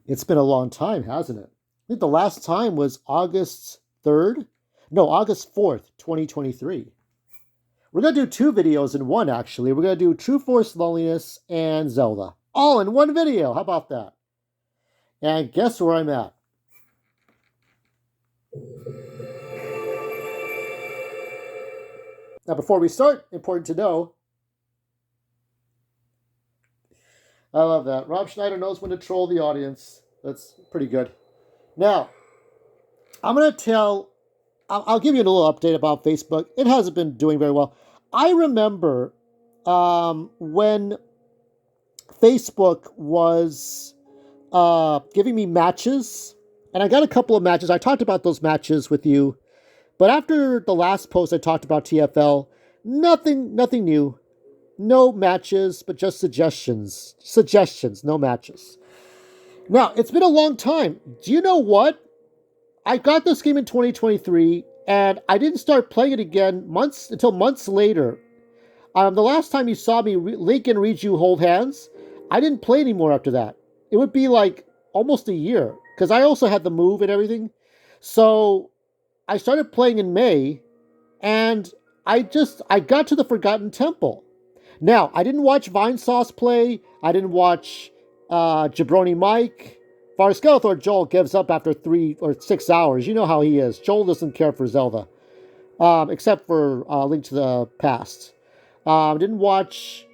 It's been a long time, hasn't it? I think the last time was August 3rd. No, August 4th, 2023. We're going to do two videos in one, actually. We're going to do True Force Loneliness and Zelda. All in one video. How about that? And guess where I'm at? Now, before we start, important to know, I love that. Rob Schneider knows when to troll the audience. That's pretty good. Now, I'm going to I'll give you a little update about Facebook. It hasn't been doing very well. I remember when Facebook was giving me matches, and I got a couple of matches. I talked about those matches with you, but after the last post, I talked about TFL. Nothing new. No matches, but just suggestions. Suggestions, no matches. Now, it's been a long time. Do you know what? I got this game in 2023, and I didn't start playing it again until months later. The last time you saw me, Link and Riju hold hands, I didn't play anymore after that. It would be like almost a year, because I also had the move and everything. So I started playing in May, and I got to the Forgotten Temple. Now, I didn't watch Vinesauce play. I didn't watch Jabroni Mike. Far Skeletor Joel gives up after 3 or 6 hours. You know how he is. Joel doesn't care for Zelda, except for Link to the Past. Didn't watch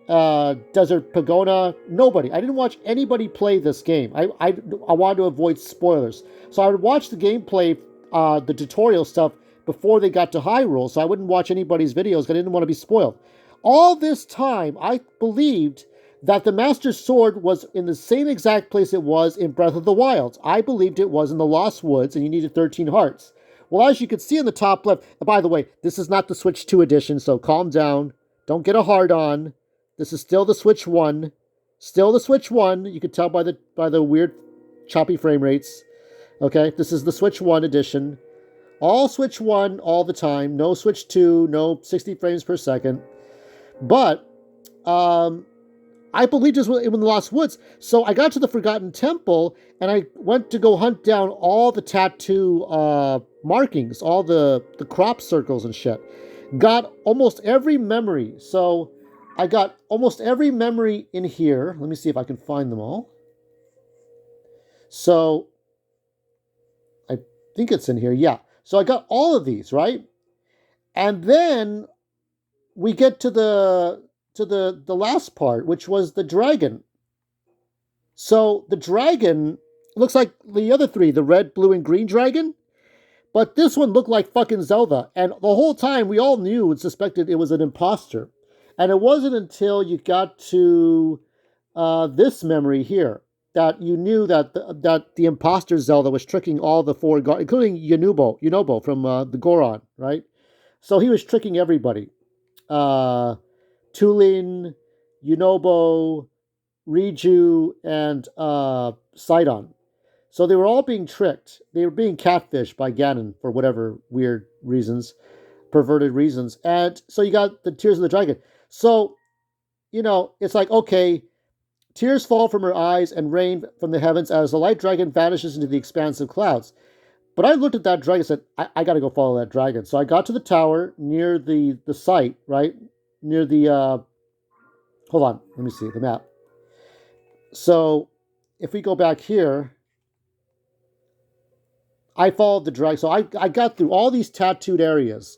Desert Pagoda. Nobody. I didn't watch anybody play this game. I wanted to avoid spoilers. So I would watch the gameplay, the tutorial stuff, before they got to Hyrule, so I wouldn't watch anybody's videos because I didn't want to be spoiled. All this time, I believed that the Master Sword was in the same exact place it was in Breath of the Wild. I believed it was in the Lost Woods, and you needed 13 hearts. Well, as you can see in the top left, by the way, this is not the Switch 2 edition, so calm down. Don't get a hard on. This is still the Switch 1. Still the Switch 1. You can tell by the weird choppy frame rates. Okay, this is the Switch 1 edition. All Switch 1 all the time. No Switch 2, no 60 frames per second. But I believed this was in the Lost Woods. So I got to the Forgotten Temple, and I went to go hunt down all the tattoo markings, all the crop circles and shit. Got almost every memory. So I got almost every memory in here. Let me see if I can find them all. So I think it's in here. Yeah. So I got all of these, right? And then we get to the last part, which was the dragon. So the dragon looks like the other three, the red, blue, and green dragon. But this one looked like fucking Zelda. And the whole time we all knew and suspected it was an imposter. And it wasn't until you got to this memory here that you knew that the imposter Zelda was tricking all the four guards, including Yunobo from the Goron, right? So he was tricking everybody. Tulin, Yunobo, Riju, and Sidon. So they were all being tricked. They were being catfished by Ganon for whatever weird reasons, perverted reasons. And so you got the Tears of the Dragon. So, it's like, okay, tears fall from her eyes and rain from the heavens as the light dragon vanishes into the expanse of clouds. But I looked at that dragon and said, I got to go follow that dragon. So I got to the tower near the site, right? Near the, hold on, let me see the map. So if we go back here, I followed the dragon. So I got through all these tattooed areas.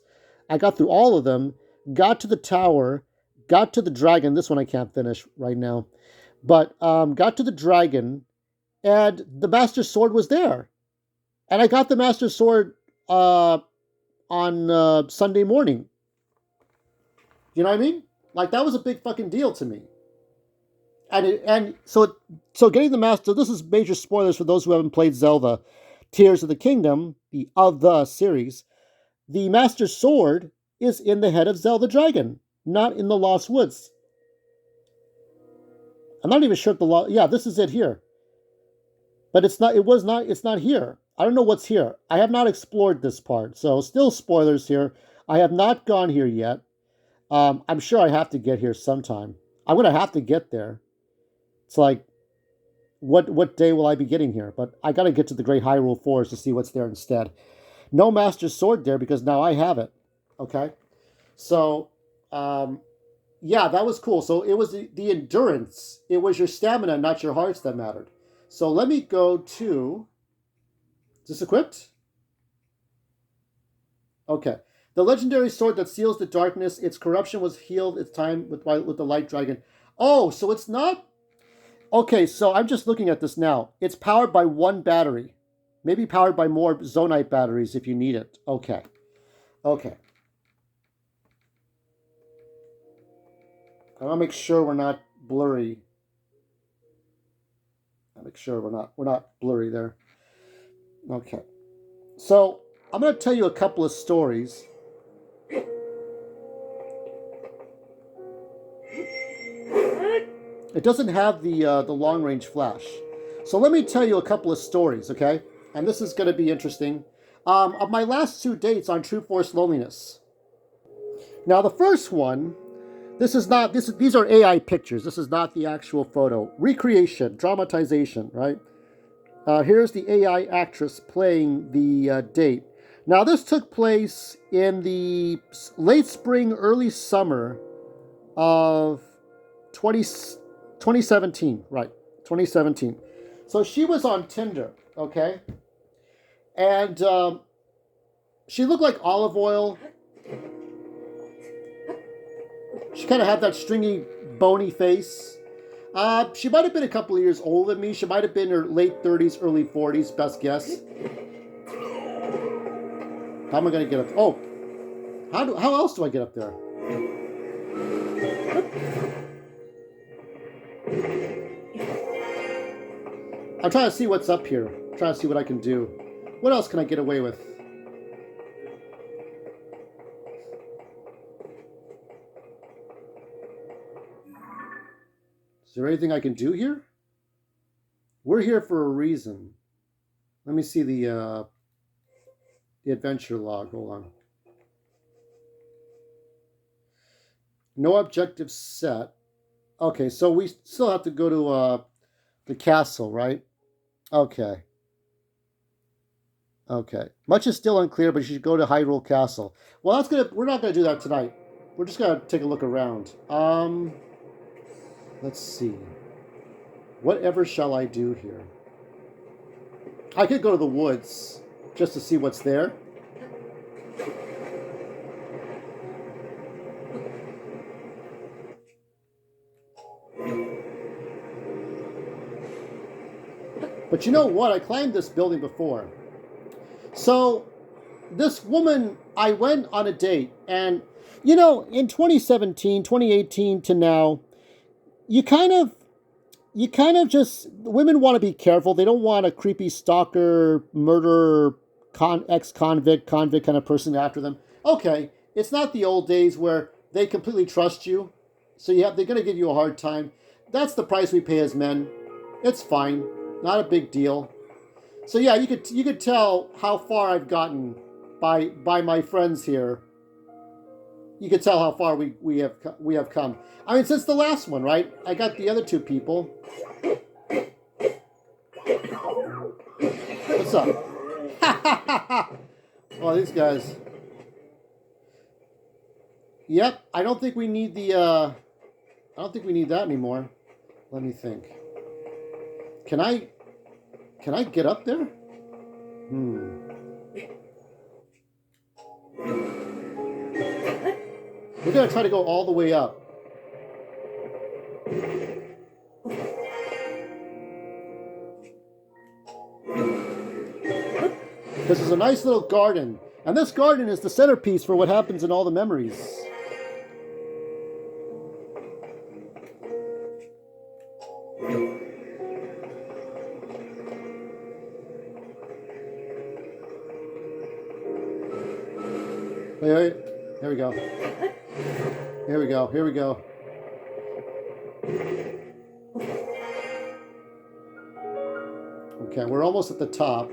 I got through all of them, got to the tower, got to the dragon. This one I can't finish right now. But got to the dragon, and the Master Sword was there. And I got the Master Sword on Sunday morning. You know what I mean? Like, that was a big fucking deal to me. And so getting the Master, this is major spoilers for those who haven't played Zelda Tears of the Kingdom, the series. The Master Sword is in the head of Zelda Dragon, not in the Lost Woods. I'm not even sure if yeah, this is it here. But it's not here. I don't know what's here. I have not explored this part, so still spoilers here. I have not gone here yet. I'm sure I have to get here sometime. I'm going to have to get there. It's like, what day will I be getting here? But I got to get to the Great Hyrule Forest to see what's there instead. No Master Sword there because now I have it. Okay, so yeah, that was cool. So it was the endurance. It was your stamina, not your hearts that mattered. So let me go to. Is this equipped? Okay. The legendary sword that seals the darkness. Its corruption was healed. Its time with the light dragon. Oh, so it's not. Okay, so I'm just looking at this now. It's powered by one battery. Maybe powered by more Zonite batteries if you need it. Okay. Okay. I want to make sure we're not blurry. I'll make sure we're not blurry there. Okay. So I'm going to tell you a couple of stories. It doesn't have the long range flash. So let me tell you a couple of stories, okay? And this is going to be interesting. Of my last 2 dates on True Force Loneliness. Now the first one, these are AI pictures. This is not the actual photo. Recreation, dramatization, right? Here's the AI actress playing the date. Now this took place in the late spring, early summer of 2017, right? 2017. So she was on Tinder, okay? And she looked like olive oil. She kind of had that stringy, bony face. She might have been a couple of years older than me. She might have been in her late 30s, early 40s, best guess. How am I going to get up? Oh, how else do I get up there? I'm trying to see what's up here. I'm trying to see what I can do. What else can I get away with? Is there anything I can do here? We're here for a reason. Let me see the adventure log. Hold on. No objective set. Okay, so we still have to go to the castle, right? Okay. Okay. Much is still unclear, but you should go to Hyrule Castle. Well, we're not gonna do that tonight. We're just gonna take a look around. Let's see. Whatever shall I do here? I could go to the woods just to see what's there. But you know what? I climbed this building before. So this woman, I went on a date, and you know, in 2017, 2018 to now, you kind of just, women want to be careful. They don't want a creepy stalker, murderer, ex-convict, convict kind of person after them. Okay, it's not the old days where they completely trust you, so they're going to give you a hard time. That's the price we pay as men. It's fine, not a big deal. So yeah, you could tell how far I've gotten by my friends here. You could tell how far we have come. I mean, since the last one, right? I got the other 2 people. What's up? Well, these guys. Yep, I don't think we need I don't think we need that anymore. Let me think. Can I get up there? We're going to try to go all the way up. This is a nice little garden. And this garden is the centerpiece for what happens in all the memories. Wait. Here we go. Here we go. Here we go. Okay, we're almost at the top.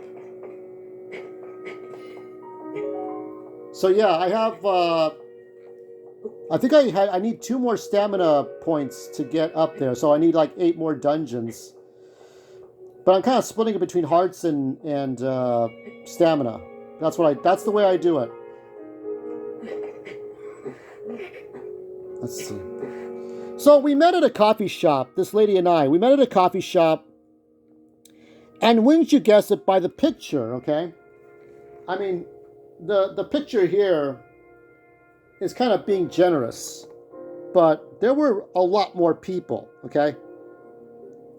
So yeah, I have. I think I need 2 more stamina points to get up there. So I need like 8 more dungeons. But I'm kind of splitting it between hearts and stamina. That's the way I do it. Let's see. So we met at a coffee shop, this lady and I. We met at a coffee shop, and wouldn't you guess it, by the picture, okay? I mean, the picture here is kind of being generous, but there were a lot more people, okay?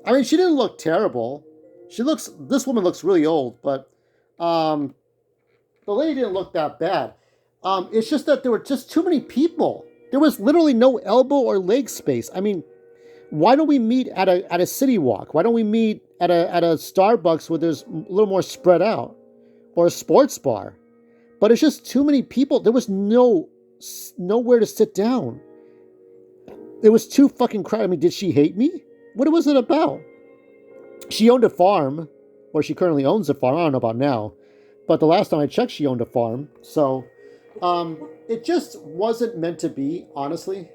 I mean, she didn't look terrible. This woman looks really old, but the lady didn't look that bad. It's just that there were just too many people. There was literally no elbow or leg space. I mean, why don't we meet at a city walk? Why don't we meet at a Starbucks where there's a little more spread out, or a sports bar? But it's just too many people. There was nowhere to sit down. It was too fucking crowded. I mean, did she hate me? What was it about? She owned a farm, or she currently owns a farm. I don't know about now, but the last time I checked, she owned a farm. So, it just wasn't meant to be, honestly.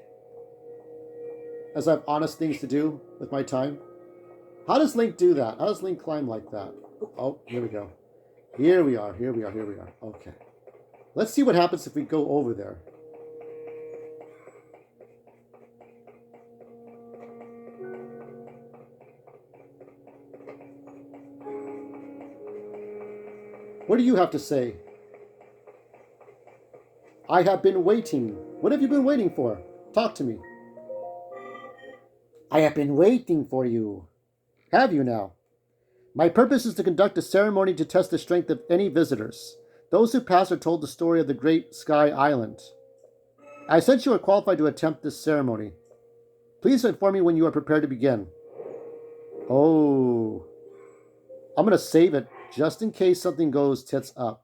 As I have honest things to do with my time. How does Link do that? How does Link climb like that? Oh, here we go. Here we are. Okay. Let's see what happens if we go over there. What do you have to say? I have been waiting. What have you been waiting for? Talk to me. I have been waiting for you. Have you now? My purpose is to conduct a ceremony to test the strength of any visitors. Those who pass are told the story of the great Sky Island. I sense you are qualified to attempt this ceremony. Please inform me when you are prepared to begin. Oh. I'm going to save it just in case something goes tits up.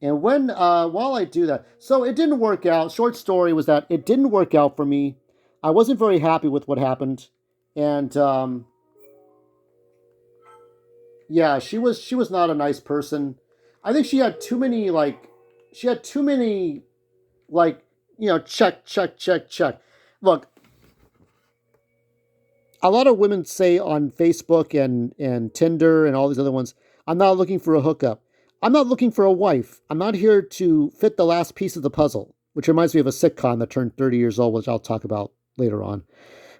And while I do that, so it didn't work out. Short story was that it didn't work out for me. I wasn't very happy with what happened. And, yeah, she was not a nice person. I think she had too many, check. Look, a lot of women say on Facebook and Tinder and all these other ones, I'm not looking for a hookup. I'm not looking for a wife. I'm not here to fit the last piece of the puzzle, which reminds me of a sitcom that turned 30 years old, which I'll talk about later on.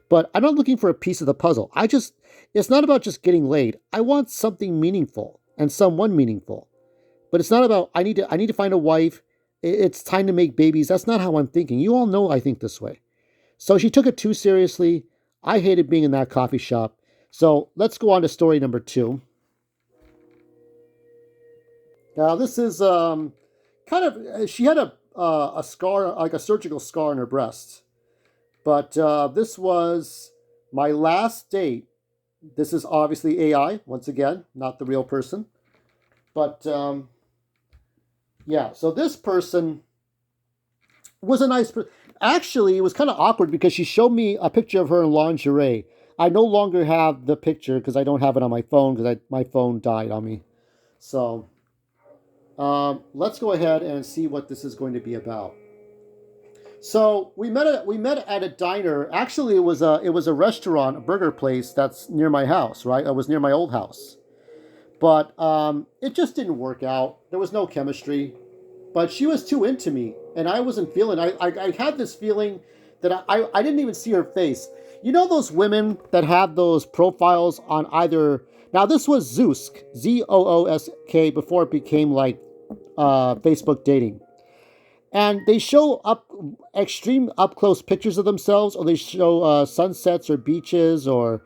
But I'm not looking for a piece of the puzzle. It's not about just getting laid. I want something meaningful and someone meaningful. But it's not about, I need to find a wife. It's time to make babies. That's not how I'm thinking. You all know I think this way. So she took it too seriously. I hated being in that coffee shop. So let's go on to story number 2. Now this is she had a scar, like a surgical scar on her breast. But this was my last date. This is obviously AI, once again, not the real person. But yeah, so this person was a nice person. Actually, it was kind of awkward because she showed me a picture of her in lingerie. I no longer have the picture because I don't have it on my phone because my phone died on me. So let's go ahead and see what this is going to be about. So we met at a diner. Actually, it was a restaurant, a burger place that's near my house. Right, it was near my old house, but it just didn't work out. There was no chemistry. But she was too into me, and I wasn't feeling. I had this feeling that I didn't even see her face. You know those women that have those profiles on either. Now this was Zoosk, Zoosk, before it became like Facebook dating. And they show extreme up close pictures of themselves, or they show sunsets or beaches or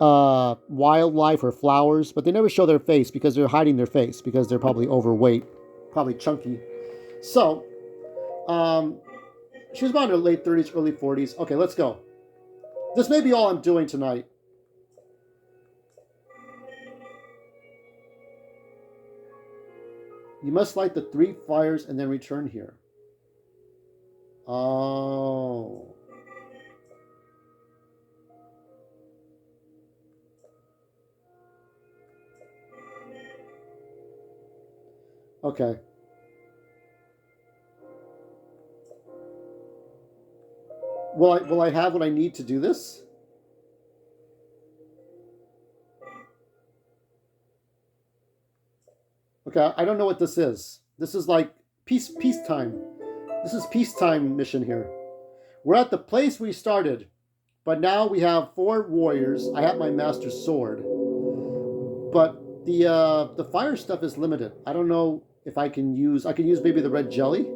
wildlife or flowers, but they never show their face because they're hiding their face because they're probably overweight, probably chunky. So, she was about in her late 30s, early 40s. Okay, let's go. This may be all I'm doing tonight. You must light the 3 fires and then return here. Oh. Okay. Will I have what I need to do this? Okay, I don't know what this is. This is like peacetime. This is peacetime mission here. We're at the place we started, but now we have 4 warriors. I have my master sword, but the fire stuff is limited. I don't know if I can use. I can use maybe the red jelly.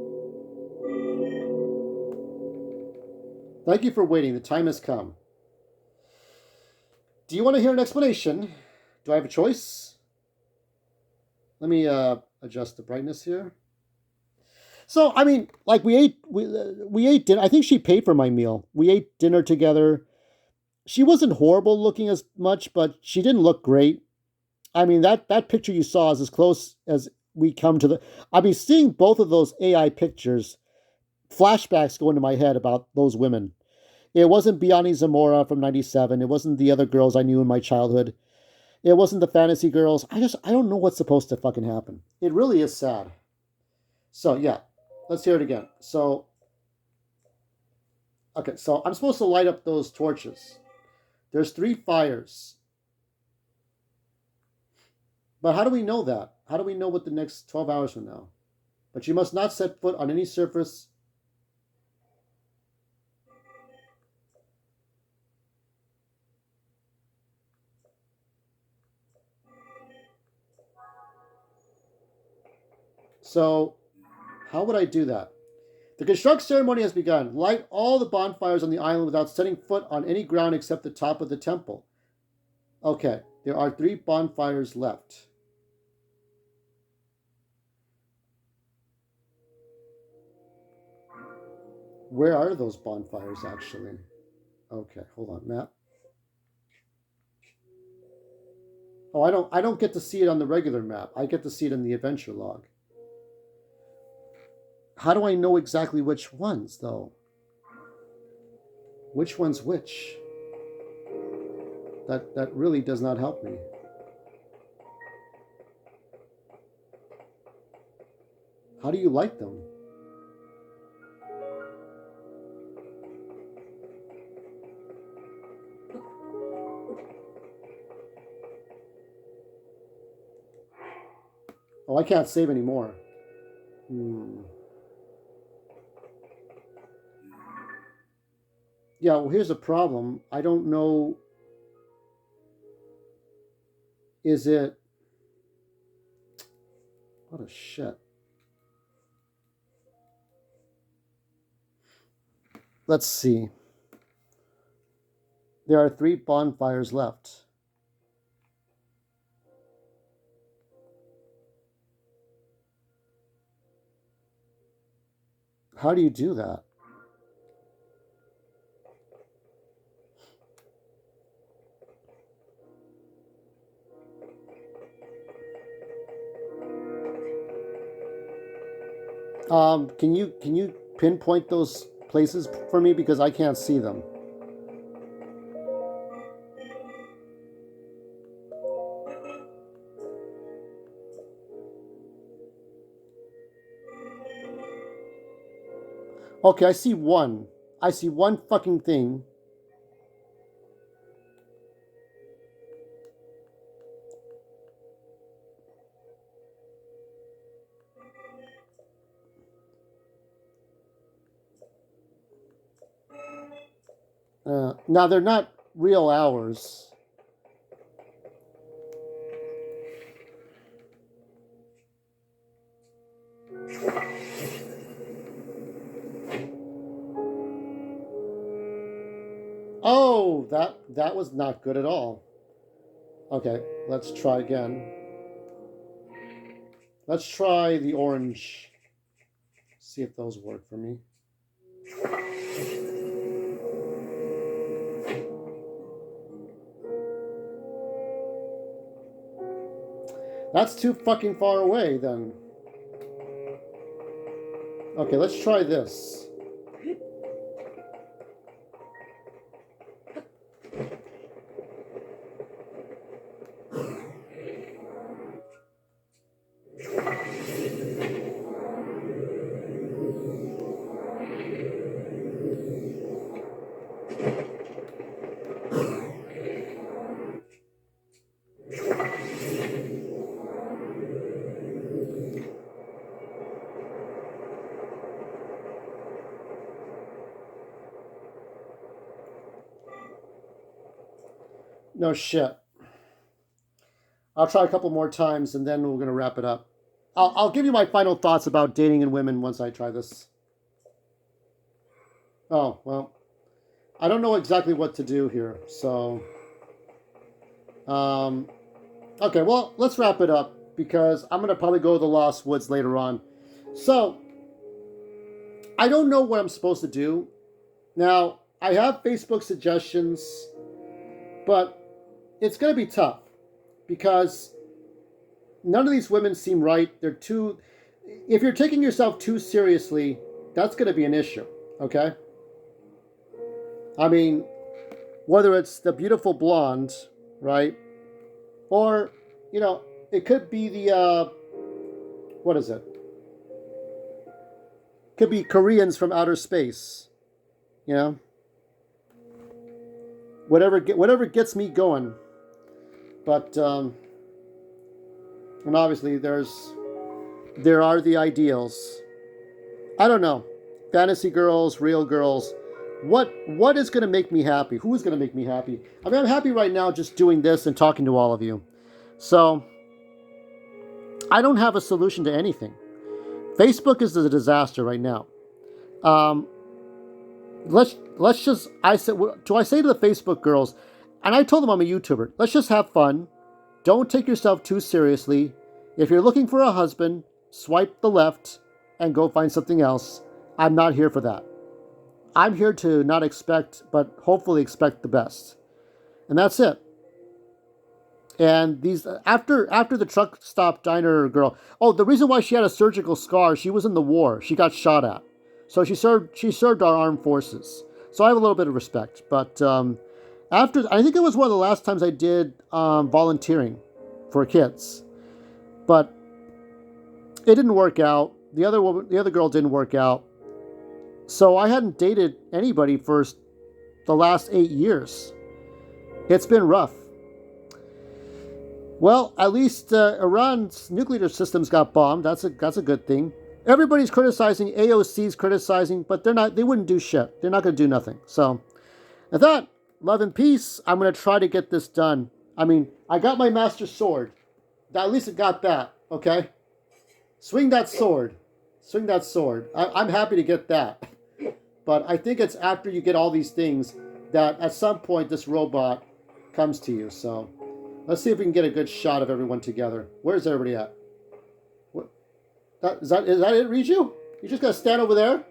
Thank you for waiting. The time has come. Do you want to hear an explanation? Do I have a choice? Let me adjust the brightness here. So I mean, like we ate dinner. I think she paid for my meal. We ate dinner together. She wasn't horrible looking as much, but she didn't look great. I mean, that picture you saw is as close as we come to the. I mean, seeing both of those AI pictures, flashbacks go into my head about those women. It wasn't Biani Zamora from '97. It wasn't the other girls I knew in my childhood. It wasn't the fantasy girls. I don't know what's supposed to fucking happen. It really is sad. So yeah, let's hear it again. So okay, so I'm supposed to light up those torches. There's 3 fires. But how do we know that? How do we know what the next 12 hours from now? But you must not set foot on any surface. So, how would I do that? The construct ceremony has begun. Light all the bonfires on the island without setting foot on any ground except the top of the temple. Okay, there are 3 bonfires left. Where are those bonfires actually? Okay, hold on, map. Oh, I don't get to see it on the regular map. I get to see it in the adventure log. How do I know exactly which ones though? Which one's which? That really does not help me. How do you light them? Oh, I can't save anymore. Yeah, well, here's a problem. I don't know. Is it. What a shit. Let's see. There are 3 bonfires left. How do you do that? Can you pinpoint those places for me because I can't see them? Okay, I see one. I see one fucking thing. Now they're not real hours. Oh, that was not good at all. Okay, let's try again. Let's try the orange. See if those work for me. That's too fucking far away then. Okay, let's try this. No shit. I'll try a couple more times and then we're going to wrap it up. I'll give you my final thoughts about dating and women once I try this. Oh, well, I don't know exactly what to do here. So, okay, well, let's wrap it up because I'm going to probably go to the Lost Woods later on. So, I don't know what I'm supposed to do. Now, I have Facebook suggestions, but it's going to be tough because none of these women seem right. They're too... If you're taking yourself too seriously, that's going to be an issue, okay? I mean, whether it's the beautiful blonde, right? Or, you know, it could be the, what is it? Could be Koreans from outer space, you know? Whatever gets me going. But, and obviously there are the ideals. I don't know. Fantasy girls, real girls. What is going to make me happy? Who is going to make me happy? I mean, I'm happy right now just doing this and talking to all of you. So, I don't have a solution to anything. Facebook is a disaster right now. Let's just, I say to the Facebook girls, and I told them I'm a YouTuber, let's just have fun. Don't take yourself too seriously. If you're looking for a husband, swipe the left and go find something else. I'm not here for that. I'm here to not expect, but hopefully expect the best. And that's it. And these after the truck stop diner girl. Oh, the reason why she had a surgical scar, she was in the war. She got shot at. So she served our armed forces. So I have a little bit of respect. But after, I think it was one of the last times I did volunteering for kids. But it didn't work out. The other girl didn't work out. So I hadn't dated anybody for the last 8 years. It's been rough. Well, at least Iran's nuclear systems got bombed. That's a good thing. Everybody's criticizing, AOC's criticizing, but they wouldn't do shit. They're not going to do nothing. So, at that, love and peace. I'm going to try to get this done. I mean, I got my master sword. At least I got that, okay? Swing that sword. Swing that sword. I'm happy to get that. But I think it's after you get all these things that at some point this robot comes to you. So let's see if we can get a good shot of everyone together. Where's everybody at? What? Is that it, Riju? You just got to stand over there?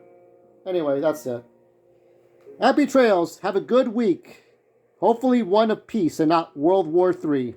Anyway, that's it. Happy trails. Have a good week. Hopefully one of peace and not World War III.